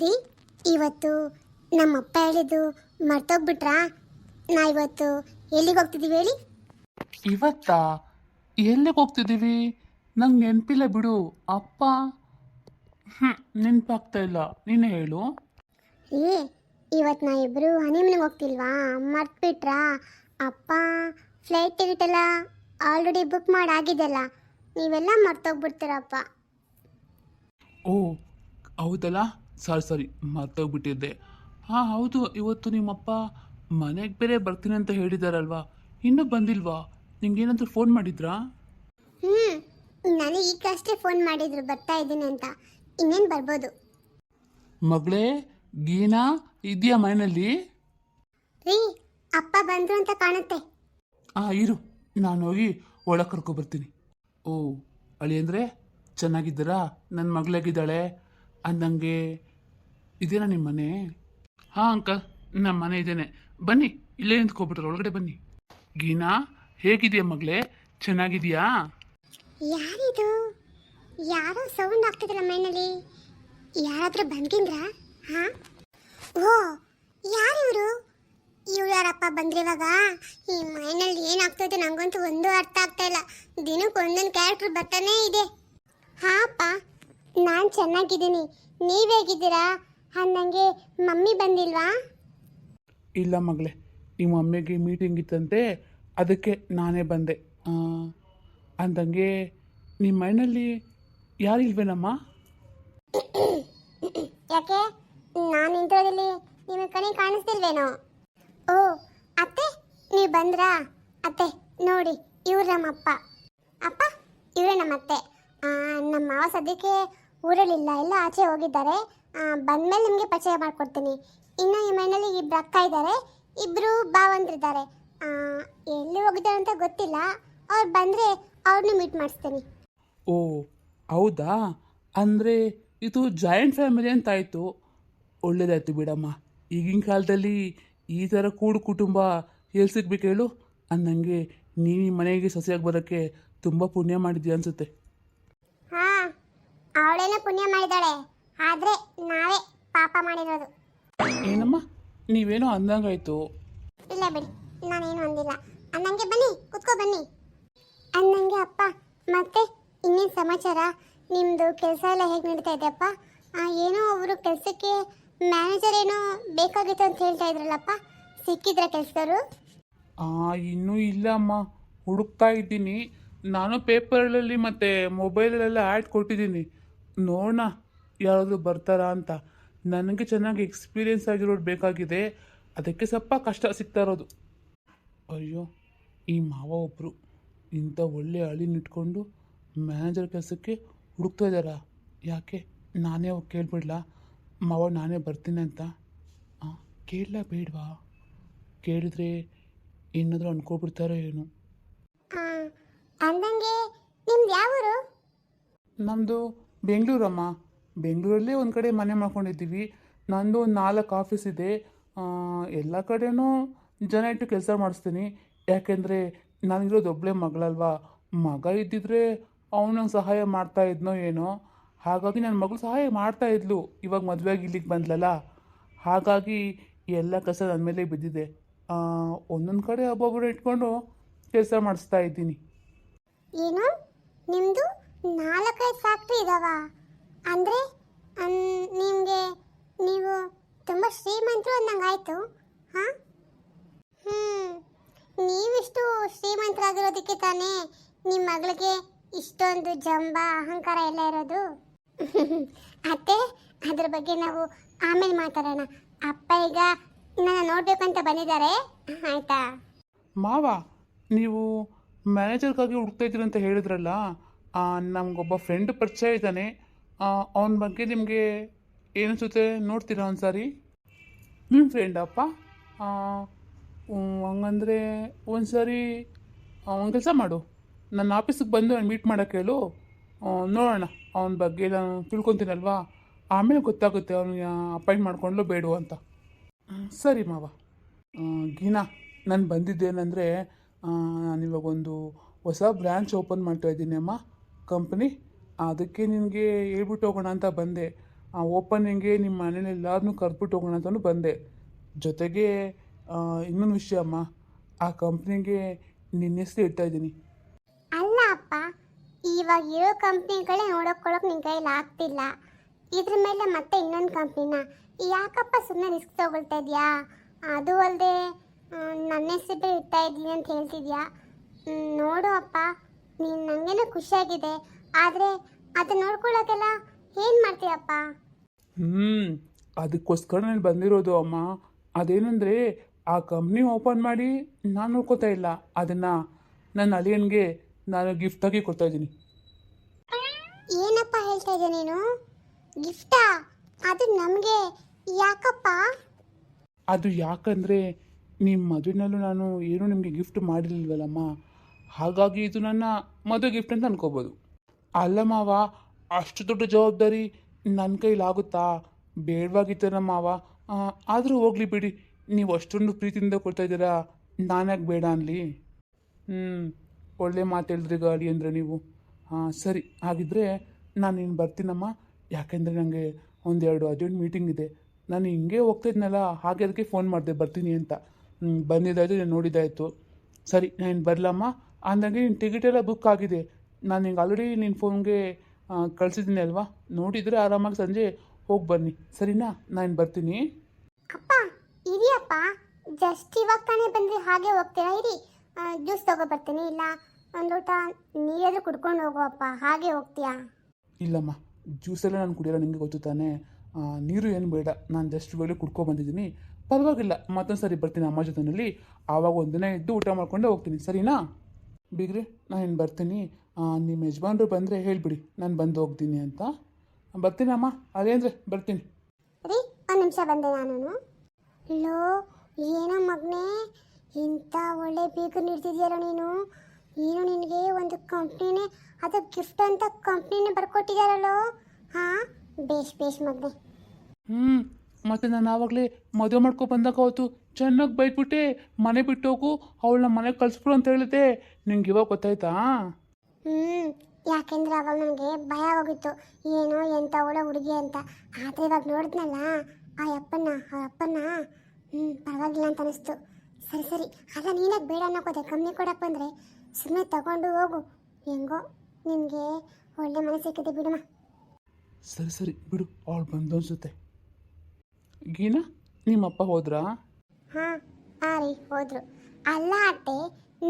ರೀ, ಇವತ್ತು ನಮ್ಮಪ್ಪ ಹೇಳಿದ್ದು ಮರ್ತೋಗ್ಬಿಟ್ರಾ? ಇವತ್ತು ಎಲ್ಲಿಗೆ ಹೋಗ್ತಿದ್ದೀವಿ ಹೇಳಿ? ಇವತ್ತಾ? ಎಲ್ಲಿಗೆ ಹೋಗ್ತಿದ್ದೀವಿ? ನಂಗೆ ನೆನಪಿಲ್ಲ ಬಿಡು ಅಪ್ಪ. ನೆನಪಾಗ್ತಾ ಇಲ್ಲ, ನೀನೇ ಹೇಳು. ರೀ, ಇವತ್ತು ನಾವಿಬ್ಬರು ಹನಿಮೂನಿಗೆ ಹೋಗ್ತಿಲ್ವಾ? ಮರ್ತ್ಬಿಟ್ರಾ? ಅಪ್ಪ ಫ್ಲೈಟ್ ಟಿಕೆಟ್ ಎಲ್ಲ ಆಲ್ರೆಡಿ ಬುಕ್ ಮಾಡಾಗಿದ್ದೆಲ್ಲ, ನೀವೆಲ್ಲ ಮರ್ತೋಗ್ಬಿಡ್ತೀರಪ್ಪ. ಓ ಹೌದಲ್ಲ, ಸಾರಿ ಮರ್ತೋಗ್ಬಿಟ್ಟಿದ್ದೆ. ಹಾಂ ಹೌದು, ಇವತ್ತು ನಿಮ್ಮಪ್ಪ ಮನೆಗೆ ಬೇರೆ ಬರ್ತೀನಿ ಅಂತ ಹೇಳಿದಾರಲ್ವಾ, ಇನ್ನೂ ಬಂದಿಲ್ವಾ? ನಿಂಗೇನಾದರೂ ಫೋನ್ ಮಾಡಿದ್ರಾ? ಹ್ಞೂ, ನನಗೆ ಈಗಷ್ಟೇ ಫೋನ್ ಮಾಡಿದ್ರು ಬರ್ತಾ ಇದ್ದೀನಿ ಅಂತ. ಇನ್ನೇನು ಬರ್ಬೋದು. ಮಗಳೇ ಗೀನಾ ಇದೆಯಾ ಮನೆಯಲ್ಲಿ? ರೀ, ಅಪ್ಪ ಬಂದರು ಅಂತ ಕಾಣುತ್ತೆ. ಇರು, ನಾನು ಹೋಗಿ ಒಳಗೆ ಕರ್ಕೊಬರ್ತೀನಿ. ಓ ಅಳಿ ಚೆನ್ನಾಗಿದ್ದೀರಾ? ನನ್ನ ಮಗಳಾಗಿದ್ದಾಳೆ ಅಂದಂಗೆ. ಇದೇನಾ ನಿಮ್ಮ ಮನೆ? ಹಾಂ ಅಂಕಲ್, ನಮ್ಮ ಮನೆ ಇದ್ದೇನೆ. ಬನ್ನಿ, ಇಲ್ಲೇ ನಿಂತ್ಕೊಬಿಟ್ರೆ ಒಳಗಡೆ ಬನ್ನಿ. ಗೀನಾ ಹೇಗಿದೆಯಾ ಮಗಳೇ? ಚೆನ್ನಾಗಿದೆಯಾ? ಯಾರಿದು? ಯಾರೋ ಸೌಂಡ್ ಆಗ್ತಿದ್ರಲ್ಲ ಮೈನಲ್ಲಿ. ಯಾರಾದ್ರೂ ಬಂದಿದ್ರಾ? ಹಾ, ಓ ಯಾರಿವರು? ಇವ್ರು ಯಾರಪ್ಪ ಬಂದ್ರಿವಾಗ? ಈ ಮೈನಲ್ಲಿ ಏನಾಗ್ತದೆ ನಂಗಂತೂ ಒಂದು ಅರ್ಥ ಆಗ್ತಾ ಇಲ್ಲ. ದಿನಕ್ಕೆ ಒಂದೊಂದು ಕ್ಯಾರೆಕ್ಟರ್ ಬರ್ತಾನೇ ಇದೆ. ಹಾ ಅಪ್ಪ, ನಾನು ಚೆನ್ನಾಗಿದ್ದೀನಿ. ನೀವು ಹೇಗಿದ್ದೀರಾ? ಅಂದಂಗೆ ಮಮ್ಮಿ ಬಂದಿಲ್ವಾ? ಇಲ್ಲ ಮಗಳೇ, ನಿಮ್ಮ ಮಮ್ಮಿಗೆ ಮೀಟಿಂಗ್ ಇತ್ತಂತೆ, ಅದಕ್ಕೆ ನಾನೇ ಬಂದೆ. ಅಂದಂಗೆ ನಿಮ್ಮ ಮನೆಯಲ್ಲಿ ಯಾರಿಲ್ವೇನಮ್ಮ? ಯಾಕೆ, ನಾನು ಇಂಥದ್ರಲ್ಲಿ ನಿಮಗೆ ಕಣಿ ಕಾಣಿಸ್ತಿಲ್ವೇನೋ? ಓ ಅತ್ತೆ, ನೀವು ಬಂದ್ರಾ? ಅತ್ತೆ ನೋಡಿ, ಇವ್ರು ನಮ್ಮಪ್ಪ. ಅಪ್ಪ, ಇವರೇ ನಮ್ಮತ್ತೆ. ನಮ್ಮ ಮಾವ ಸದ್ಯಕ್ಕೆ ಊರಲ್ಲಿಲ್ಲ, ಎಲ್ಲ ಆಚೆ ಹೋಗಿದ್ದಾರೆ. ಬಂದಮೇಲೆ ನಿಮಗೆ ಪರಿಚಯ ಮಾಡಿಕೊಡ್ತೀನಿ. ಇನ್ನು ಈ ಮನೆಯಲ್ಲಿ ಇಬ್ಬರು ಅಕ್ಕ ಇದ್ದಾರೆ, ಇಬ್ಬರು ಭಾವಂದ್ರಿದ್ದಾರೆ. ಎಲ್ಲಿ ಹೋಗಿದ್ದಾರೆ ಅಂತ ಗೊತ್ತಿಲ್ಲ. ಅವ್ರು ಬಂದರೆ ಅವ್ರನ್ನೂ ಮೀಟ್ ಮಾಡಿಸ್ತೀನಿ. ಓ ಹೌದಾ? ಅಂದರೆ ಇದು ಜಾಯಿಂಟ್ ಫ್ಯಾಮಿಲಿ ಅಂತಾಯಿತು. ಒಳ್ಳೇದಾಯ್ತು ಬಿಡಮ್ಮ. ಈಗಿನ ಕಾಲದಲ್ಲಿ ಈ ಥರ ಕೂಡು ಕುಟುಂಬ ಎಲ್ಲಿ ಸಿಗ್ಬೇಕು ಹೇಳು? ಅಂದಂಗೆ ನೀನು ಈ ಮನೆಗೆ ಸೊಸೆಯಾಗಿ ಬರೋಕ್ಕೆ ತುಂಬ ಪುಣ್ಯ ಮಾಡಿದ್ಯಾ ಅನಿಸುತ್ತೆ. ಹಾಂ, ಅವಳೇನೋ ಪುಣ್ಯ ಮಾಡಿದ್ದಾಳೆ, ಆದರೆ ನಾವೇ ಪಾಪ ಮಾಡಿರೋದು. ಏನಮ್ಮ ನೀವೇನೋ ಅಂದಂಗಾಯ್ತು. ಇಲ್ಲ ಬಿಡಿ, ನಾನೇನು ಅಂದಿಲ್ಲ. ಅನ್ನಂಗೆ ಬನ್ನಿ, ಕುತ್ಕೋ ಬನ್ನಿ. ಅನ್ನಂಗೆ ಅಪ್ಪ, ಮತ್ತೆ ಇನ್ನೇನು ಸಮಾಚಾರ? ನಿಮ್ಮದು ಕೆಲಸ ಎಲ್ಲ ಹೇಗೆ ನಡೀತಾ ಇದೆಯಪ್ಪ? ಏನೋ ಅವರು ಕೆಲಸಕ್ಕೆ ಮ್ಯಾನೇಜರ್ ಏನೋ ಬೇಕಾಗಿತ್ತು ಅಂತ ಹೇಳ್ತಾ ಇದ್ರಲ್ಲಪ್ಪ, ಸಿಕ್ಕಿದ್ರ ಕೆಲಸದವರು? ಇನ್ನೂ ಇಲ್ಲ ಅಮ್ಮ, ಹುಡುಕ್ತಾ ಇದ್ದೀನಿ. ನಾನು ಪೇಪರಲ್ಲಿ ಮತ್ತು ಮೊಬೈಲಲ್ಲೆಲ್ಲ ಆ್ಯಡ್ ಕೊಟ್ಟಿದ್ದೀನಿ, ನೋಡೋಣ ಯಾರಾದರೂ ಬರ್ತಾರಾ ಅಂತ. ನನಗೆ ಚೆನ್ನಾಗಿ ಎಕ್ಸ್ಪೀರಿಯೆನ್ಸ್ ಆಗಿರೋದು ಬೇಕಾಗಿದೆ, ಅದಕ್ಕೆ ಸ್ವಲ್ಪ ಕಷ್ಟ ಸಿಗ್ತಾ ಇರೋದು. ಅಯ್ಯೋ, ಈ ಮಾವ ಒಬ್ಬರು ಇಂಥ ಒಳ್ಳೆ ಹಳಿನಿಟ್ಕೊಂಡು ಮ್ಯಾನೇಜರ್ ಕೆಲಸಕ್ಕೆ ಹುಡುಕ್ತಾ ಇದ್ದಾರಾ? ಯಾಕೆ ನಾನೇ ಹೋಗಿ ಕೇಳ್ಬಿಡ್ಲಾ? ಮಾವ ನಾನೇ ಬರ್ತೀನಿ ಅಂತ. ಕೇಳಲಾ ಬೇಡವಾ? ಕೇಳಿದ್ರೆ ಏನಾದರೂ ಅನ್ಕೊಬಿಡ್ತಾರೋ ಏನು? ಅಂದಂಗೆ ನಿಮ್ದು ಯಾವ ಊರು? ನಮ್ಮದು ಬೆಂಗಳೂರಮ್ಮ. ಬೆಂಗಳೂರಲ್ಲೇ ಒಂದು ಕಡೆ ಮನೆ ಮಾಡ್ಕೊಂಡಿದ್ದೀವಿ. ನಂದು ಒಂದು 4 ಆಫೀಸ್ ಇದೆ. ಎಲ್ಲ ಕಡೆನೂ ಜನ ಇಟ್ಟು ಕೆಲಸ ಮಾಡಿಸ್ತೀನಿ. ಯಾಕೆಂದರೆ ನಾನಿರೋದು ಒಬ್ಬಳೇ ಮಗಳಲ್ವಾ. ಮಗ ಇದ್ದಿದ್ರೆ ಅವನಿಗೆ ಸಹಾಯ ಮಾಡ್ತಾ ಇದ್ನೋ ಏನೋ. ಹಾಗಾಗಿ ನನ್ನ ಮಗಳು ಸಹಾಯ ಮಾಡ್ತಾ ಇದ್ಲು. ಇವಾಗ ಮದುವೆಯಾಗಿ ಇಲ್ಲಿಗೆ ಬಂದ್ಲಲ್ಲ, ಹಾಗಾಗಿ ಎಲ್ಲ ಕೆಲಸ ನನ್ನ ಮೇಲೆ ಬಿದ್ದಿದೆ. ಒಂದೊಂದು ಕಡೆ ಒಬ್ಬೊಬ್ಬರು ಇಟ್ಕೊಂಡು ಕೆಲಸ ಮಾಡಿಸ್ತಾ ಇದ್ದೀನಿ. ಏನು, ನಿಮ್ಮದು 4-5 ಫ್ಯಾಕ್ಟ್ರಿ ಇದಾವ? ಅಂದರೆ ನಿಮಗೆ ನೀವು ತುಂಬ ಶ್ರೀಮಂತರು ಅಂದಂಗಾಯ್ತು. ಹಾಂ, ನೀವಿಷ್ಟು ಶ್ರೀಮಂತರಾಗಿರೋದಕ್ಕೆ ತಾನೇ ನಿಮ್ಮ ಮಗಳಿಗೆ ಇಷ್ಟೊಂದು ಜಂಬ ಅಹಂಕಾರ ಎಲ್ಲ ಇರೋದು. ಅತ್ತೆ, ಅದ್ರ ಬಗ್ಗೆ ನಾವು ಆಮೇಲೆ ಮಾತಾಡೋಣ. ಅಪ್ಪ ಈಗ ನನ್ನ ನೋಡ್ಬೇಕು ಅಂತ ಬಂದಿದ್ದಾರೆ, ಆಯ್ತಾ? ಮಾವ, ನೀವು ಮ್ಯಾನೇಜರ್ಗಾಗಿ ಹುಡುಕ್ತಾ ಇದ್ದೀರಿ ಅಂತ ಹೇಳಿದ್ರಲ್ಲ, ನಮಗೊಬ್ಬ ಫ್ರೆಂಡ್ ಪರಿಚಯ ಇದ್ದಾನೆ. ಅವನ ಬಗ್ಗೆ ನಿಮಗೆ ಏನಿಸುತ್ತೆ ನೋಡ್ತೀರಾ ಒಂದು ಸಾರಿ? ನಿಮ್ಮ ಫ್ರೆಂಡಪ್ಪ? ಹಂಗಂದರೆ ಒಂದು ಸಾರಿ ಒಂದು ಕೆಲಸ ಮಾಡು, ನನ್ನ ಆಫೀಸಿಗೆ ಬಂದು ನಾನು ಮೀಟ್ ಮಾಡೋಕ್ಕೆ ಹೇಳು. ನೋಡೋಣ, ಅವನ ಬಗ್ಗೆ ನಾನು ತಿಳ್ಕೊತೀನಲ್ವಾ, ಆಮೇಲೆ ಗೊತ್ತಾಗುತ್ತೆ ಅವನಿಗೆ ಅಪಾಯಿಂಟ್ ಮಾಡ್ಕೊಂಡ್ಲು ಬೇಡು ಅಂತ. ಸರಿ ಮಾವ. ಗೀನಾ, ನಾನು ಬಂದಿದ್ದೇನೆಂದರೆ ನಾನಿವಾಗೊಂದು ಹೊಸ ಬ್ರ್ಯಾಂಚ್ ಓಪನ್ ಮಾಡ್ತಾ ಇದ್ದೀನಿ ಅಮ್ಮ, ಕಂಪ್ನಿ. ಅದಕ್ಕೆ ನಿನಗೆ ಹೇಳ್ಬಿಟ್ಟು ಹೋಗೋಣ ಅಂತ ಬಂದೆ. ಆ ಓಪನಿಂಗ್ಗೆ ನಿಮ್ಮ ಮನೇಲಿ ಎಲ್ಲರನ್ನೂ ಕರೆದ್ಬಿಟ್ಟು ಹೋಗೋಣ ಅಂತಲೂ ಬಂದೆ. ಜೊತೆಗೆ ಇನ್ನೊಂದು ವಿಷಯ ಅಮ್ಮ, ಆ ಕಂಪ್ನಿಗೆ ನಿನ್ನ ಹೆಸರು ಇಡ್ತಾ ಇದ್ದೀನಿ. ಅಲ್ಲ ಅಪ್ಪ, ಇವಾಗ ಇರೋ ಕಂಪ್ನಿಗಳೇ ನೋಡೋಕ್ಕೊಳಕ್ಕೆ ನಿನ್ನ ಕೈಯಲ್ಲಿ ಆಗ್ತಿಲ್ಲ, ಇದ್ರ ಮೇಲೆ ಮತ್ತೆ ಇನ್ನೊಂದು ಕಂಪ್ನಿನ ಯಾಕಪ್ಪ ಸುಮ್ಮನೆ ರಿಸ್ಕ್ ತಗೊಳ್ತಾ ಇದೆಯಾ? ಅದು ಅಲ್ಲದೆ ನನ್ನ ಹೆಸರು ಇಡ್ತಾ ಇದ್ದೀನಿ ಅಂತ ಹೇಳ್ತಿದ್ಯಾ? ನೋಡು ಅಪ್ಪ, ನೀನು ನನಗೇನೋ ಖುಷಿಯಾಗಿದೆ, ಆದರೆ ಅದು ನೋಡ್ಕೊಳ್ಳೋಕ್ಕೆಲ್ಲ ಏನು ಮಾಡ್ತೀಯಪ್ಪ? ಅದಕ್ಕೋಸ್ಕರ ನಾನು ಬಂದಿರೋದು ಅಮ್ಮ. ಅದೇನೆಂದರೆ ಆ ಕಂಪ್ನಿ ಓಪನ್ ಮಾಡಿ ನಾನು ನೋಡ್ಕೋತಾ ಇಲ್ಲ, ಅದನ್ನು ನನ್ನ ಅಳಿಯನಿಗೆ ನಾನು ಗಿಫ್ಟಾಗಿ ಕೊಡ್ತಾ ಇದ್ದೀನಿ. ಏನಪ್ಪ ಹೇಳ್ತಾ ಇದೆಯಾ ನೀನು? ಗಿಫ್ಟಾ? ಅದು ನಮಗೆ ಯಾಕಪ್ಪ? ಅದು ಯಾಕಂದರೆ ನಿಮ್ಮ ಮದುವೆನಲ್ಲೂ ನಾನು ಏನೂ ನಿಮಗೆ ಗಿಫ್ಟ್ ಮಾಡಿರಲಿಲ್ವಲ್ಲಮ್ಮ, ಹಾಗಾಗಿ ಇದು ನನ್ನ ಮದುವೆ ಗಿಫ್ಟ್ ಅಂತ ಅನ್ಕೋಬೋದು. ಅಲ್ಲ ಮಾವ, ಅಷ್ಟು ದೊಡ್ಡ ಜವಾಬ್ದಾರಿ ನನ್ನ ಕೈಲಾಗುತ್ತಾ? ಬೇಡವಾಗಿತ್ತು ನಮ್ಮ ಮಾವ. ಆದರೂ ಹೋಗಲಿ ಬಿಡಿ, ನೀವು ಅಷ್ಟೊಂದು ಪ್ರೀತಿಯಿಂದ ಕೊಡ್ತಾ ಇದ್ದೀರಾ, ನಾನ್ಯಾಕೆ ಬೇಡ ಅನ್ಲಿ? ಒಳ್ಳೆ ಮಾತು ಹೇಳಿದ್ರಿ ಗಾಡಿ ಅಂದರೆ ನೀವು. ಸರಿ, ಹಾಗಿದ್ದರೆ ನಾನು ಇನ್ನು ಬರ್ತೀನಮ್ಮ. ಯಾಕೆಂದರೆ ನನಗೆ ಒಂದೆರಡು ಅರ್ಜೆಂಟ್ ಮೀಟಿಂಗ್ ಇದೆ. ನಾನು ಹಿಂಗೆ ಹೋಗ್ತಾಯಿದ್ನಲ್ಲ, ಹಾಗೆ ಅದಕ್ಕೆ ಫೋನ್ ಮಾಡಿದೆ ಬರ್ತೀನಿ ಅಂತ. ಬಂದಿದ್ದಾಯಿತು, ನಾನು ನೋಡಿದ್ದಾಯಿತು. ಸರಿ, ನಾನು ಬರಲಮ್ಮ. ಅಂದಂಗೆ ನಿನ್ನ ಟಿಕೆಟ್ ಎಲ್ಲ ಬುಕ್ ಆಗಿದೆ. ನಾನು ನಿಂಗೆ ಆಲ್ರೆಡಿ ನಿನ್ನ ಫೋನ್ಗೆ ಕಳಿಸಿದ್ದೀನಿ ಅಲ್ವಾ? ನೋಡಿದರೆ ಆರಾಮಾಗಿ ಸಂಜೆ ಹೋಗಿ ಬನ್ನಿ, ಸರಿನಾ? ನಾನು ಬರ್ತೀನಿ. ಅಪ್ಪ ಇದೆಯಪ್ಪ, ಜಸ್ಟ್ ಇವಾಗ ತಾನೇ ಬಂದರೆ ಹಾಗೆ ಹೋಗ್ತೀರಾ? ಇರಿ, ಜ್ಯೂಸ್ ತಗೊಬರ್ತೀನಿ, ಇಲ್ಲ ಒಂದು ಲೋಟ ನೀರಾದರೂ ಕುಡ್ಕೊಂಡು ಹೋಗುವಪ್ಪ, ಹಾಗೆ ಹೋಗ್ತೀಯಾ? ಇಲ್ಲಮ್ಮ, ಜ್ಯೂಸೆಲ್ಲ ನಾನು ಕುಡಿಯೋಲ್ಲ, ನಿಮಗೆ ಗೊತ್ತು ತಾನೇ. ನೀರು ಏನು ಬೇಡ, ನಾನು ಜಸ್ಟ್ ವೇಳೆ ಕುಡ್ಕೊಬಂದಿದ್ದೀನಿ, ಪರವಾಗಿಲ್ಲ. ಮತ್ತೊಂದು ಸರಿ ಬರ್ತೀನಿ ಅಮ್ಮ ಜೊತೆಯಲ್ಲಿ, ಆವಾಗ ಒಂದಿನ ಇದ್ದು ಊಟ ಮಾಡ್ಕೊಂಡೆ ಹೋಗ್ತೀನಿ, ಸರಿನಾ? ಬಿಗ್ರಿ, ನಾನು ಬರ್ತೀನಿ. ನಿಮ್ಮ ಯಜಮಾನ್ರು ಬಂದರೆ ಹೇಳಿಬಿಡಿ ನಾನು ಬಂದು ಹೋಗ್ತೀನಿ ಅಂತ. ಬರ್ತೀನಮ್ಮ, ಅದೇಂದ್ರೆ ಬರ್ತೀನಿ. ರೀ, ಒಂದು ನಿಮಿಷ ಬಂದೆ ನಾನು. ಲೋ, ಏನೋ ಮಗನೇ, ಇಂಥ ಒಳ್ಳೆ ಬೀಗರು ನೀಡ್ತಿದ್ಯಲ್ಲ ನೀನು. ನೀನು ನಿನಗೆ ಒಂದು ಕಂಪ್ನಿನೇ, ಅದು ಗಿಫ್ಟ್ ಅಂತ ಕಂಪ್ನಿನೇ ಬರ್ಕೊಟ್ಟಿದ್ದಾರಲ್ಲೋ. ಹಾಂ, ಬೇಷ್ ಮಗನೇ. ಮತ್ತು ನಾನು ಆವಾಗಲೇ ಮದುವೆ ಮಾಡ್ಕೊ ಬಂದಾಗ ಅವತ್ತು ಚೆನ್ನಾಗಿ ಬೈದ್ಬಿಟ್ಟೆ, ಮನೆ ಬಿಟ್ಟು ಹೋಗು, ಅವಳನ್ನ ಮನೆಗೆ ಕಳಿಸ್ಬಿಡು ಅಂತ ಹೇಳಿದೆ. ನಿಂಗೆ ಇವಾಗ ಗೊತ್ತಾಯ್ತಾ? ಯಾಕೆಂದ್ರೆ ಅವಾಗ ನನಗೆ ಭಯ ಹೋಗಿತ್ತು, ಏನೋ ಎಂಥ ಒಳ್ಳೆ ಹುಡುಗಿ ಅಂತ. ಆದರೆ ಇವಾಗ ನೋಡಿದ್ನಲ್ಲ ಆ ಅಪ್ಪನ ಪರವಾಗಿಲ್ಲ ಅಂತ ಅನಿಸ್ತು. ಸರಿ, ಅಲ್ಲ ನೀನಾಗ ಬೇಡ ಅನ್ನೋಕೋದೆ, ಕಮ್ಮಿ ಕೊಡಕ್ಕೆ ಬಂದರೆ ಸುಮ್ಮನೆ ತಗೊಂಡು ಹೋಗು. ಹೆಂಗೋ ನಿನಗೆ ಒಳ್ಳೆ ಮನೆ ಸಿಕ್ಕಿದೆ ಬಿಡಮ್ಮ. ಸರಿ ಬಿಡು, ಅವಳು ಬಂದು ಅನ್ಸುತ್ತೆ. ಗೀನಾ, ನಿಮ್ಮಪ್ಪ ಹೋದ್ರಾ? ಹಾಂ ರೀ, ಹೋದ್ರು. ಅಲ್ಲ ಅಟ್ಟೆ,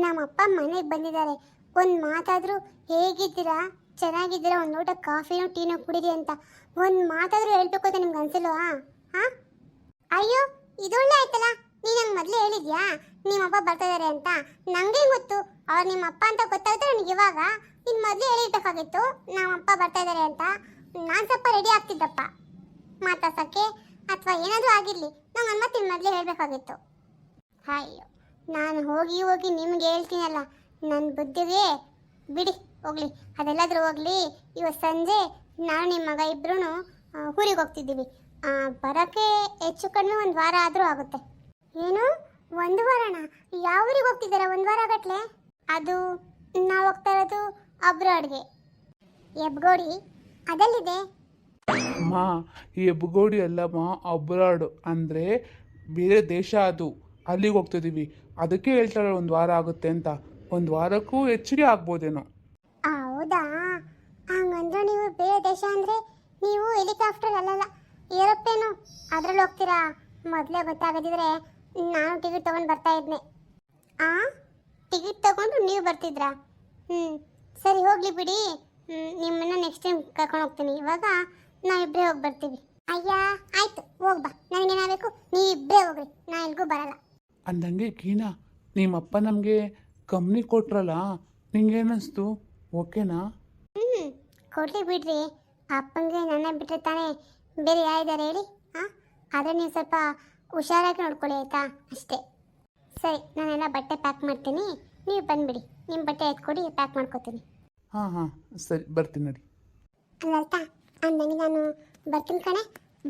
ನಮ್ಮಪ್ಪ ಮನೆಗೆ ಬಂದಿದ್ದಾರೆ. ಒಂದು ಮಾತಾದರೂ ಹೇಗಿದ್ದೀರಾ, ಚೆನ್ನಾಗಿದ್ದೀರಾ, ಒಂದು ಲೋಟ ಕಾಫಿನೋ ಟೀನೋ ಕುಡಿರಿ ಅಂತ ಒಂದು ಮಾತಾದರೂ ಹೇಳ್ಬೇಕು ಅಂತ ನಿಮ್ಗೆ ಅನ್ಸಲ್ವಾ? ಹಾಂ, ಅಯ್ಯೋ ಇದೊಳ್ಳೆ ಆಯ್ತಲ್ಲ. ನೀನು ನಂಗೆ ಮೊದಲೇ ಹೇಳಿದ್ಯಾ ನಿಮ್ಮಪ್ಪ ಬರ್ತಾ ಇದ್ದಾರೆ ಅಂತ? ನನಗೆ ಗೊತ್ತು ಅವ್ರು ನಿಮ್ಮಪ್ಪ ಅಂತ ಗೊತ್ತಾಗುತ್ತೆ ನನಗೆ ಇವಾಗ. ನೀನು ಮೊದಲೇ ಹೇಳಿರ್ಬೇಕಾಗಿತ್ತು ನಮ್ಮಪ್ಪ ಬರ್ತಾ ಇದ್ದಾರೆ ಅಂತ. ನಾನು ಸ್ವಲ್ಪ ರೆಡಿ ಆಗ್ತಿದ್ದಪ್ಪ ಮಾತಾಡ್ಸೋಕ್ಕೆ, ಅಥವಾ ಏನಾದರೂ ಆಗಿರಲಿ, ನಂಗೆ ಮತ್ತೆ ನಿನ್ನ ಮೊದಲೇ ಹೇಳಬೇಕಾಗಿತ್ತು. ಅಯ್ಯೋ, ನಾನು ಹೋಗಿ ನಿಮ್ಗೆ ಹೇಳ್ತೀನಲ್ಲ, ನನ್ನ ಬುದ್ಧಿಗೆ ಬಿಡಿ, ಹೋಗಲಿ, ಅದೆಲ್ಲಾದರೂ ಹೋಗಲಿ. ಇವತ್ತು ಸಂಜೆ ನಾನು ನಿಮ್ಮ ಮಗ ಇಬ್ಬರೂ ಊರಿಗೆ ಹೋಗ್ತಿದ್ದೀವಿ. ಬರೋಕ್ಕೆ ಹೆಚ್ಚು ಕಡಿಮೆ 1 ವಾರ ಆದರೂ ಆಗುತ್ತೆ. ಏನು, 1 ವಾರನ? ಯಾವ ಊರಿಗೆ ಹೋಗ್ತಿದ್ದೀರಾ 1 ವಾರ ಗಟ್ಟಲೆ? ಅದು ನಾವು ಹೋಗ್ತಾ ಇರೋದು ಅಬ್ರಾಡ್ಗೆ. ಹೆಬ್ಗೋಡಿ ಅದೆಲ್ಲಿದೆ? ಅಮ್ಮ, ಈ ಹೆಬ್ಗೋಡಿ ಅಲ್ಲಮ್ಮ, ಅಬ್ರಾಡ್ ಅಂದರೆ ಬೇರೆ ದೇಶ, ಅದು ಅಲ್ಲಿಗೆ ಹೋಗ್ತಿದ್ದೀವಿ. ಅದಕ್ಕೆ ಹೇಳ್ತಾಳೆ 1 ವಾರ ಆಗುತ್ತೆ ಅಂತ. 1 ವಾರಕ್ಕೂ ಹೆಚ್ಚಿಗೆ ಆಗ್ಬೋದೇನೋ. ಹೌದಾ? ಹಂಗಂದ್ರೆ ನೀವು ಬೇರೆ ದೇಶ ಅಂದರೆ ನೀವು ಹೆಲಿಕಾಪ್ಟರ್ ಅಲ್ಲಲ್ಲ, ಏರೋಪ್ಲೇನು ಅದ್ರಲ್ಲಿ ಹೋಗ್ತೀರಾ? ಮೊದಲೇ ಗೊತ್ತಾಗದಿದ್ರೆ ನಾನು ಟಿಕೆಟ್ ತೊಗೊಂಡು ಬರ್ತಾ ಇದ್ನೆ. ಟಿಕೆಟ್ ತೊಗೊಂಡು ನೀವು ಬರ್ತಿದ್ರಾ? ಸರಿ, ಹೋಗಲಿ ಬಿಡಿ. ನಿಮ್ಮನ್ನು ನೆಕ್ಸ್ಟ್ ಟೈಮ್ ಕರ್ಕೊಂಡು ಹೋಗ್ತೀನಿ. ಇವಾಗ ನಾವಿಬ್ಬರೇ ಹೋಗಿ ಬರ್ತೀವಿ. ಅಯ್ಯ, ಆಯಿತು, ಹೋಗ್ಬಾ. ನನಗೇನಾಗಬೇಕು, ನೀವಿಬ್ಬರೇ ಹೋಗ್ರಿ, ನಾ ಎಲ್ಗೂ ಬರಲ್ಲ. ಅಂದಂಗೆ ಗೀನಾ, ನಿಮ್ಮಪ್ಪ ನಮಗೆ ಕಂಪ್ನಿ ಕೊಟ್ರಲ್ಲ, ನಿಂಗೇನಿಸ್ತು? ಓಕೆನಾ? ಕೊಡ್ಲಿ ಬಿಡ್ರಿ. ಅಪ್ಪಂಗೆ ನನ್ನ ಬಿಟ್ಟರೆ ತಾನೇ ಬೇರೆ ಯಾರಿದ್ದಾರೆ ಹೇಳಿ? ಆದರೆ ನೀವು ಸ್ವಲ್ಪ ಹುಷಾರಾಗಿ ನೋಡ್ಕೊಳ್ಳಿ, ಆಯಿತಾ? ಅಷ್ಟೇ. ಸರಿ, ನಾನೆಲ್ಲ ಬಟ್ಟೆ ಪ್ಯಾಕ್ ಮಾಡ್ತೀನಿ, ನೀವು ಬಂದುಬಿಡಿ. ನಿಮ್ಮ ಬಟ್ಟೆ ಎತ್ಕೊಡಿ, ಪ್ಯಾಕ್ ಮಾಡ್ಕೊತೀನಿ. ಹಾಂ, ಸರಿ, ಬರ್ತೀನಿ ನೋಡಿ. ಅಲ್ಲಲ್ತಾ, ಅಂದಂಗೆ ನಾನು ಬರ್ತೀನಿ ಕಣೆ.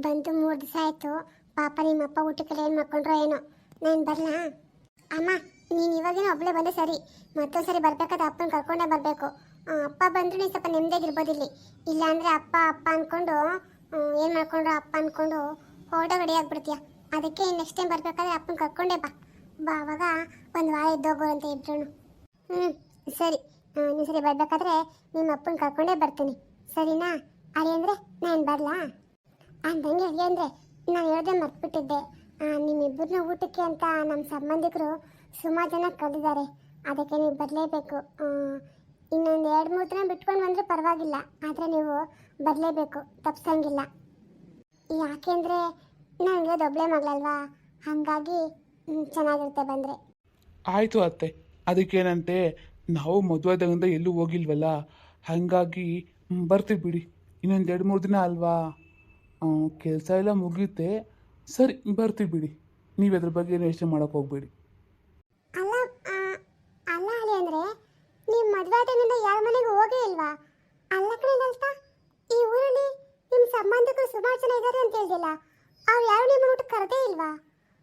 ಬಂದು 3 ದಿವಸ ಆಯಿತು. ಪಾಪ ನಿಮ್ಮಪ್ಪ ಊಟಕ್ಕೆಲ್ಲ ಏನು ಮಾಡ್ಕೊಂಡ್ರೋ ಏನೋ. ನಾನು ಬರಲಾ? ಅಮ್ಮ, ನೀನು ಇವಾಗೇನೋ ಒಬ್ಬಳೇ ಬಂದೆ ಸರಿ, ಮತ್ತೊಂದು ಸರಿ ಬರಬೇಕಾದ್ರೆ ಅಪ್ಪನ ಕರ್ಕೊಂಡೇ ಬರಬೇಕು. ಅಪ್ಪ ಬಂದರೂ ನೀನು ಸ್ವಲ್ಪ ನೆಮ್ಮದಿಯಾಗಿರ್ಬೋದು ಇಲ್ಲಿ. ಇಲ್ಲಾಂದರೆ ಅಪ್ಪ ಅಂದ್ಕೊಂಡು ಏನು ಮಾಡ್ಕೊಂಡ್ರು ಅಪ್ಪ ಅಂದ್ಕೊಂಡು ಫೋಟೋ ರೆಡಿ ಆಗ್ಬಿಡ್ತೀಯ. ಅದಕ್ಕೆ ನೆಕ್ಸ್ಟ್ ಟೈಮ್ ಬರ್ಬೇಕಾದ್ರೆ ಅಪ್ಪನ ಕರ್ಕೊಂಡೇ ಬಾ. ಅವಾಗ ಒಂದು ವಾರ ಇದ್ದೋಗೋರಂತೆ ಇಬ್ರು. ಸರಿ, ನೀನು ಸರಿ ಬರ್ಬೇಕಾದ್ರೆ ನಿಮ್ಮ ಅಪ್ಪನ ಕರ್ಕೊಂಡೇ ಬರ್ತೀನಿ, ಸರಿನಾ? ಅಡಿ ಅಂದರೆ ನಾನು ಬರಲಾ? ಅಂದಂಗೆ ಅಡಿ ಅಂದರೆ ನಾನು ಹೇಳೋದೇ ಮರ್ತ್ಬಿಟ್ಟಿದ್ದೆ. ನಿಮ್ಮಿಬ್ಬರನ್ನ ಊಟಕ್ಕೆ ಅಂತ ನಮ್ಮ ಸಂಬಂಧಿಕರು ಸುಮಾರು ಜನ ಕರೆದಿದ್ದಾರೆ. ಅದಕ್ಕೆ ನೀವು ಬರಲೇಬೇಕು. ಇನ್ನೊಂದು 2-3 ದಿನ ಬಿಟ್ಕೊಂಡು ಬಂದರೂ ಪರವಾಗಿಲ್ಲ, ಆದರೆ ನೀವು ಬರಲೇಬೇಕು, ತಪ್ಸಂಗಿಲ್ಲ. ಯಾಕೆಂದರೆ ನನಗೆ ಒಬ್ಬಳೇ ಮಗಳಲ್ವಾ, ಹಾಗಾಗಿ ಚೆನ್ನಾಗಿರುತ್ತೆ ಬಂದರೆ. ಆಯಿತು ಅತ್ತೆ, ಅದಕ್ಕೇನಂತೆ, ನಾವು ಮದುವೆದಾಗಿಂದ ಎಲ್ಲೂ ಹೋಗಿಲ್ವಲ್ಲ, ಹಾಗಾಗಿ ಬರ್ತೀವಿ ಬಿಡಿ. ಇನ್ನೊಂದು 2-3 ದಿನ ಅಲ್ವಾ, ಕೆಲಸ ಎಲ್ಲ ಮುಗಿಯುತ್ತೆ. ಸರಿ, ಬರ್ತೀವಿ ಬಿಡಿ. ನೀವು ಅದ್ರ ಬಗ್ಗೆ ಏನು ಯೋಚನೆ ಮಾಡೋಕೆ ಹೋಗ್ಬೇಡಿ. ಅಲ್ಲ ಅಲ್ಲ ಅಳಿ ಅಂದರೆ ನೀವು ಮದುವೆ ಆದಾಗಿಂದ ಯಾರ ಮನೆಗೂ ಹೋಗೇ ಇಲ್ವಾ? ಅಲ್ಲ ಕಡೆ ನಲ್ತಾ, ಈ ಊರಲ್ಲಿ ನಿಮ್ಮ ಸಂಬಂಧಿಕರು ಸುಮಾರು ಜನ ಇದ್ದಾರೆ ಅಂತ ಹೇಳ್ದಿಲ್ಲ, ಅವ್ರು ಯಾರು ನಿಮ್ಮ ಊಟಕ್ಕೆ ಕರೆದೇ ಇಲ್ವಾ?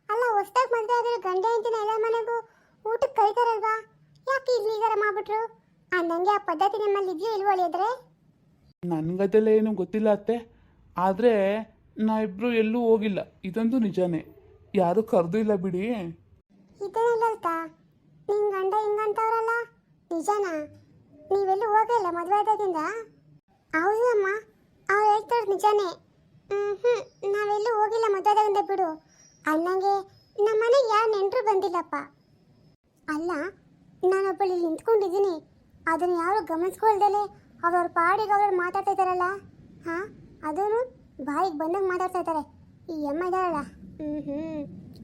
ಅಲ್ಲ, ಹೊಸ್ದಾಗಿ ಮದುವೆ ಆಗಿರೋ ಗಂಡ ಹೆಂಡತಿನ ಎಲ್ಲ ಮನೆಗೂ ಊಟಕ್ಕೆ ಕರೀತಾರಲ್ವಾ? ಯಾಕೆ ಇಲ್ಲಿ ಈ ಥರ ಮಾಡ್ಬಿಟ್ರು? ಅಂದಂಗೆ ಆ ಪದ್ಧತಿ ನಿಮ್ಮಲ್ಲಿ ಇದೆಯೋ ಇಲ್ವೋ ಅಳಿದ್ರೆ? ನನಗದೆಲ್ಲ ಏನೂ ಗೊತ್ತಿಲ್ಲ ಅತ್ತೆ, ಆದರೆ ನಾವಿಬ್ಬರು ಎಲ್ಲೂ ಹೋಗಿಲ್ಲ, ಇದಂತೂ ನಿಜಾನೇ. ಯಾರೂ ಕರೆದೂ ಇಲ್ಲ ಬಿಡಿ. ಇದೇನಲ್ಲಲ್ತಾ, ನಿಮ್ಮ ಗಂಡ ಹಿಂಗಂತವ್ರಲ್ಲ, ನಿಜನಾ? ನೀವೆಲ್ಲೂ ಹೋಗಲ್ಲ ಮದುವೆ ಆದಾಗಿಂದ? ಹೌದು ಅಮ್ಮ, ಅವ್ರು ಹೇಳ್ತಾರದು ನಿಜಾನೇ. ನಾವೆಲ್ಲೂ ಹೋಗಿಲ್ಲ ಮದುವೆ ಆದಾಗಿಂದ ಬಿಡು. ಅನ್ನಂಗೆ ನಮ್ಮ ಮನೆಗೆ ಯಾರು ನೆಂಟರು ಬಂದಿಲ್ಲಪ್ಪ. ಅಲ್ಲ, ನಾನೊಬ್ಬಳು ಇಲ್ಲಿ ನಿಂತ್ಕೊಂಡಿದ್ದೀನಿ, ಅದನ್ನು ಯಾರು ಗಮನಿಸ್ಕೊಳ್ದಲೆ ಅವ್ರವ್ರ ಪಾಡಿಗೆ ಅವ್ರು ಮಾತಾಡ್ತಾ ಇದ್ದಾರಲ್ಲ. ಹಾಂ, ಅದೂ ಬಾಯಿಗೆ ಬಂದಾಗ ಮಾತಾಡ್ತಾ ಇದ್ದಾರೆ. ಈ ಅಮ್ಮ ಇದ್ದಾರಲ್ಲ,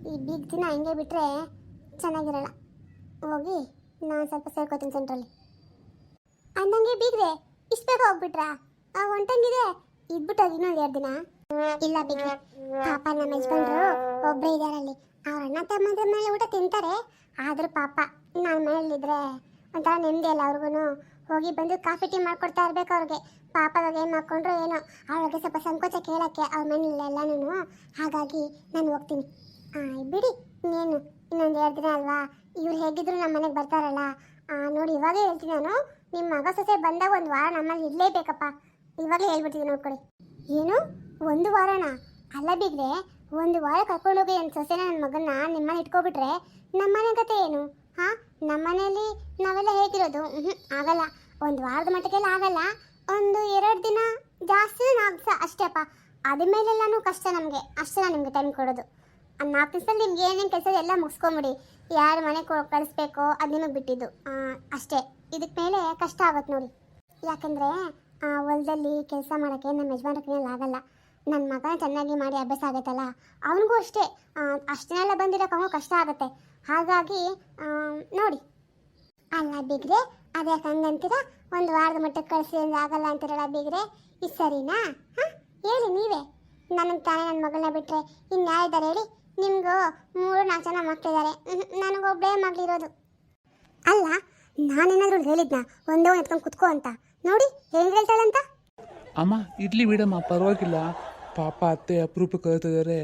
ಈ ಬೀಗ್ ದಿನ ಹಂಗೆ ಬಿಟ್ಟರೆ ಚೆನ್ನಾಗಿರಲ್ಲ. ಹೋಗಿ ನಾನು ಸ್ವಲ್ಪ ಸೇರ್ಕೋತೀನಿ ಸೆಂಟ್ರಲ್ಲಿ. ಅಂದಂಗೆ ಬೀಗ್ರೆ ಇಷ್ಟು ಬೇಗ ಹೋಗ್ಬಿಟ್ರಾ? ಹೊಂಟಂಗಿದೆ ಇದ್ಬಿಟ್ಟೋಗಿ ಇನ್ನೊಂದು 2 ದಿನ. ಇಲ್ಲ ಬೀಗ್ರೆ, ಪಾಪ ನಮ್ಮ ಯಜಮಾನ್ರು ಒಬ್ಬರೇ ಇದ್ದಾರಲ್ಲಿ. ಅವ್ರ ಅಣ್ಣ ತಮ್ಮಂದ್ರ ಮೇಲೆ ಊಟ ತಿಂತಾರೆ, ಆದರೂ ಪಾಪ ನಾನು ಮನೇಲಿದ್ದರೆ ಒಂಥರ ನೆಮ್ಮದಿ ಅಲ್ಲ ಅವ್ರಿಗೂ. ಹೋಗಿ ಬಂದು ಕಾಫಿ ಟೀ ಮಾಡ್ಕೊಡ್ತಾ ಇರ್ಬೇಕು ಅವ್ರಿಗೆ. ಪಾಪ ಅವಾಗ ಏನು ಮಾಡ್ಕೊಂಡ್ರು ಏನೋ, ಅವ್ರಿಗೆ ಸ್ವಲ್ಪ ಸಂಕೋಚ ಕೇಳೋಕ್ಕೆ ಅವ್ರ ಮನೇಲೆಲ್ಲನೂ. ಹಾಗಾಗಿ ನಾನು ಹೋಗ್ತೀನಿ. ಬಿಡಿ, ಇನ್ನೇನು ಇನ್ನೊಂದು 2 ದಿನ ಅಲ್ವಾ, ಇವ್ರು ಹೇಗಿದ್ರು ನಮ್ಮ ಮನೆಗೆ ಬರ್ತಾರಲ್ಲ. ನೋಡಿ, ಇವಾಗೇ ಹೇಳ್ತೀನಿ ನಾನು, ನಿಮ್ಮ ಮಗ ಸೊಸೆ ಬಂದಾಗ 1 ವಾರ ನಮ್ಮಲ್ಲಿ ಇರಲೇಬೇಕಪ್ಪ. ಇವಾಗಲೇ ಹೇಳ್ಬಿಡ್ತೀನಿ, ನೋಡ್ಕೊಳ್ಳಿ. ಏನು 1 ವಾರನಾ? ಅಲ್ಲ ಬಿಗ್ರೆ, 1 ವಾರ ಕರ್ಕೊಂಡೋಗಿ ನನ್ನ ಸೊಸೆನ ನನ್ನ ಮಗನ್ನ ನಿಮ್ಮನೆ ಇಟ್ಕೊಬಿಟ್ರೆ ನಮ್ಮನೆ ಕತೆ ಏನು? ಹಾಂ, ನಮ್ಮನೇಲಿ ನಾವೆಲ್ಲ ಹೇಗಿರೋದು? ಆಗಲ್ಲ. 1 ವಾರದ ಮಟ್ಟಕ್ಕೆಲ್ಲ ಆಗಲ್ಲ. 1-2 ದಿನ ಜಾಸ್ತಿ 4 ದಿವಸ ಅಷ್ಟೇಪ್ಪ. ಅದ ಮೇಲೆಲ್ಲನೂ ಕಷ್ಟ ನಮಗೆ. ಅಷ್ಟೇ ನಾನು ನಿಮಗೆ ಟೈಮ್ ಕೊಡೋದು. 4 ದಿವಸದಲ್ಲಿ ನಿಮ್ಗೆ ಏನೇನು ಕೆಲಸ ಎಲ್ಲ ಮುಗಿಸ್ಕೊಂಬಿಡಿ. ಯಾರು ಮನೆ ಕಳಿಸ್ಬೇಕೋ ಅದು ನಿಮಗೆ ಬಿಟ್ಟಿದ್ದು ಅಷ್ಟೇ. ಇದಕ್ಕೆ ಮೇಲೆ ಕಷ್ಟ ಆಗುತ್ತೆ ನೋಡಿ. ಯಾಕಂದರೆ ಹೊಲದಲ್ಲಿ ಕೆಲಸ ಮಾಡೋಕ್ಕೆ ನಮ್ಮ ಯಜಮಾನ್ರ ಕೈಯಲ್ಲಿ ಆಗಲ್ಲ. ನನ್ನ ಮಗ ಚೆನ್ನಾಗಿ ಮಾಡಿ ಅಭ್ಯಾಸ ಆಗುತ್ತಲ್ಲ, ಅವನಿಗೂ ಅಷ್ಟೇ. ಅಷ್ಟನ್ನೆಲ್ಲ ಬಂದಿರೋಕೆ ಅವನಿಗೂ ಕಷ್ಟ ಆಗುತ್ತೆ. ಹಾಗಾಗಿ ನೋಡಿ. ಅಲ್ಲ ಬಿಗ್ರೆ, ಅದ್ಯಾಕೆ ಹಂಗಂತೀರ? 1 ವಾರದ ಮಟ್ಟಕ್ಕೆ ಕಳಿಸಿ ಅಂದ್ರೆ ಆಗಲ್ಲ ಅಂತೀರಲ್ಲ ಬಿಗ್ರೆ, ಇದು ಸರಿನಾ? ಹಾಂ, ಹೇಳಿ ನೀವೇ. ನನಗೆ ತಾನೇ ನನ್ನ ಮಗಳನ್ನ ಬಿಟ್ಟರೆ ಇನ್ಯಾರಿದ್ದಾರೆ ಹೇಳಿ? ನಿಮಗೂ 3-4 ಜನ ಮಕ್ಕಳಿದ್ದಾರೆ, ನನಗೊಬ್ಬಳೇ ಮಗಳಿರೋದು. ಅಲ್ಲ, ನಾನೇನಾದರೂ ಹೇಳಿದ್ನಾ ಒಂದೇ ಎತ್ಕೊಂಡು ಕುತ್ಕೋ ಅಂತ? ನೋಡಿ ಹೆಂಗೆ ಹೇಳ್ತಾಳಂತ. ಅಮ್ಮ ಇರ್ಲಿ ಬಿಡಮ್ಮ, ಪರವಾಗಿಲ್ಲ. ಪಾಪ ಅತ್ತೆ ಅಪರೂಪಕ್ಕೆ ಕಳ್ತಿದ್ದಾರೆ.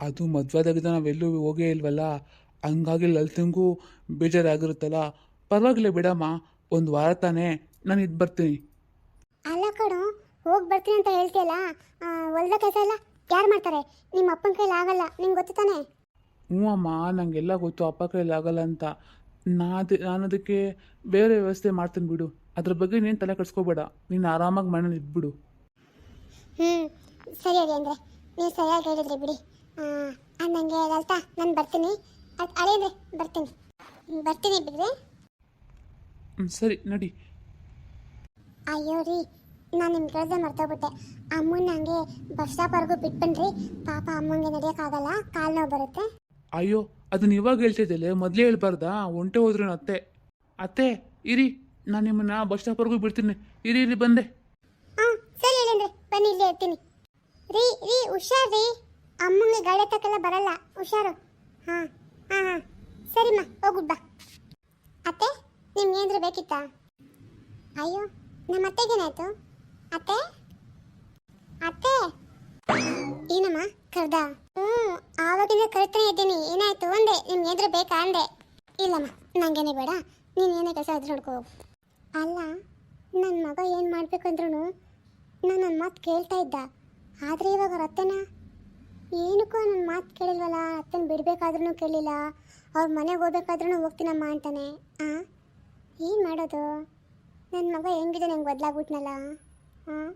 ಅದು ಮದುವೆದಾಗಿದ್ದ ನಾವೆಲ್ಲೂ ಹೋಗೇ ಇಲ್ವಲ್ಲ, ಹಂಗಾಗಿ ಲಲಿತಂಗೂ ಬೇಜಾರಾಗಿರುತ್ತಲ್ಲ. ಪರವಾಗಿಲ್ಲ ಬಿಡಮ್ಮ, 1 ವಾರ ತಾನೇ, ನಾನು ಇದು ಬರ್ತೀನಿ. ಅಲ್ಲ ಕಣೋ, ಹೋಗಿ ಬರ್ತೀನಿ ಅಂತ ಹೇಳ್ತೀಯಲ್ಲ, ಹೊಲ್ದ ಕೆಲಸ ಎಲ್ಲ ಯಾರು ಮಾಡ್ತಾರೆ? ನಿಮ್ಮ ಅಪ್ಪನ ಕೈಲಿ ಆಗಲ್ಲ, ನಿಂಗೆ ಗೊತ್ತು ತಾನೇ? ಹ್ಞೂ ಅಮ್ಮ, ನನಗೆಲ್ಲ ಗೊತ್ತು ಅಪ್ಪ ಕೈಯಲ್ಲಿ ಆಗಲ್ಲ ಅಂತ. ನಾನು ಅದಕ್ಕೆ ಬೇರೆ ವ್ಯವಸ್ಥೆ ಮಾಡ್ತೀನಿ ಬಿಡು. ಅದ್ರ ಬಗ್ಗೆ ನೀನು ತಲೆ ಕೆಡಿಸ್ಕೋಬೇಡ, ನೀನು ಆರಾಮಾಗಿ ಮನೇಲಿ ಇದ್ಬಿಡು. ಸರಿ ಅಡಿ ಅಂದರೆ ನೀವು ಸರಿಯಾಗಿ ಹೇಳಿದ್ರಿ ಬಿಡಿ. ಅಂದಂಗೆ ಲಲಿತಾ, ನಾನು ಬರ್ತೀನಿ. ಅಳಿದ್ರೆ ಬರ್ತೀನಿ ಬಿಡ್ರಿ. ಸರಿ ನಡಿ. ಅಯ್ಯೋ ರೀ, ನಾನು ನಿಮ್ಮ ಕೇಳ್ದೆ ಮರ್ತೋಗ್ಬಿಟ್ಟೆ. ಅಮ್ಮನ ಹಂಗೆ ಬಸ್ ಸ್ಟಾಪ್ವರೆಗೂ ಬಿಟ್ಬನ್ರಿ. ಪಾಪ ಅಮ್ಮಂಗೆ ನಡೆಯೋಕ್ಕಾಗಲ್ಲ, ಕಾಲು ನೋವು ಬರುತ್ತೆ. ಅಯ್ಯೋ, ಅದನ್ನ ಇವಾಗ ಹೇಳ್ತಿದ್ದಲೆ, ಮೊದಲೇ ಹೇಳ್ಬಾರ್ದಾ? ಒಂಟೆ ಹೋದ್ರು ಅತ್ತೆ ಇರಿ, ನಾನು ನಿಮ್ಮನ್ನ ಬಸ್ ಸ್ಟಾಪ್ವರೆಗೂ ಬಿಡ್ತೀನಿ. ಇರಿ ಬಂದೆ. ಸರಿ ಹೇಳಿದ್ರೆ ಬನ್ನಿ, ಇಲ್ಲೇ ಇರ್ತೀನಿ. ರೀ ಹುಷಾರು ರೀ, ಅಮ್ಮಂಗೆ ಗಾಡಿ ಎತ್ತಕ್ಕೆಲ್ಲ ಬರಲ್ಲ, ಹುಷಾರು. ಹಾಂ, ಸರಿಮ್ಮ, ಹೋಗ್ಬಿಡ್ ಬಾ. ಅತ್ತೆ, ನಿಮ್ಗೆ ಏನಾದರೂ ಬೇಕಿತ್ತಾ? ಅಯ್ಯೋ, ನಮ್ಮ ಅತ್ತೆಗೇನಾಯ್ತು? ಅತ್ತೆ ಏನಮ್ಮ ಕರ್ದ? ಆವಾಗಿಂದ ಕರಿತಾನೆ ಇದ್ದೀನಿ. ಏನಾಯ್ತು ಅಂದೆ, ನಿಮ್ಗೆ ಏನಾದರೂ ಬೇಕಾ ಅಂದೆ. ಇಲ್ಲಮ್ಮ, ನಂಗೇನೆ ಬೇಡ, ನೀನು ಏನೇ ಕೆಲಸ ಇದ್ರೆ ನೋಡ್ಕೋ ಹೋಗು. ಅಲ್ಲ, ನನ್ನ ಮಗ ಏನು ಮಾಡಬೇಕಂದ್ರೂ ನಾನು ನನ್ನ ಮಾತು ಕೇಳ್ತಾ ಇದ್ದ. ಆದರೆ ಇವಾಗ ಅವ್ರ ಅತ್ತೆನ ಏನಕ್ಕೂ ನನ್ನ ಮಾತು ಕೇಳಿಲ್ವಲ್ಲ, ಅತ್ತನ ಬಿಡಬೇಕಾದ್ರೂ ಕೇಳಿಲ್ಲ, ಅವ್ರ ಮನೆಗೆ ಹೋಗ್ಬೇಕಾದ್ರೂ ಹೋಗ್ತೀನಮ್ಮ ಅಂತಾನೆ. ಏನು ಮಾಡೋದು? ನನ್ನ ಮಗ ಹೆಂಗಿದೆ ನಂಗೆ ಬದಲಾಗ್ಬಿಟ್ನಲ್ಲ. ಹಾಂ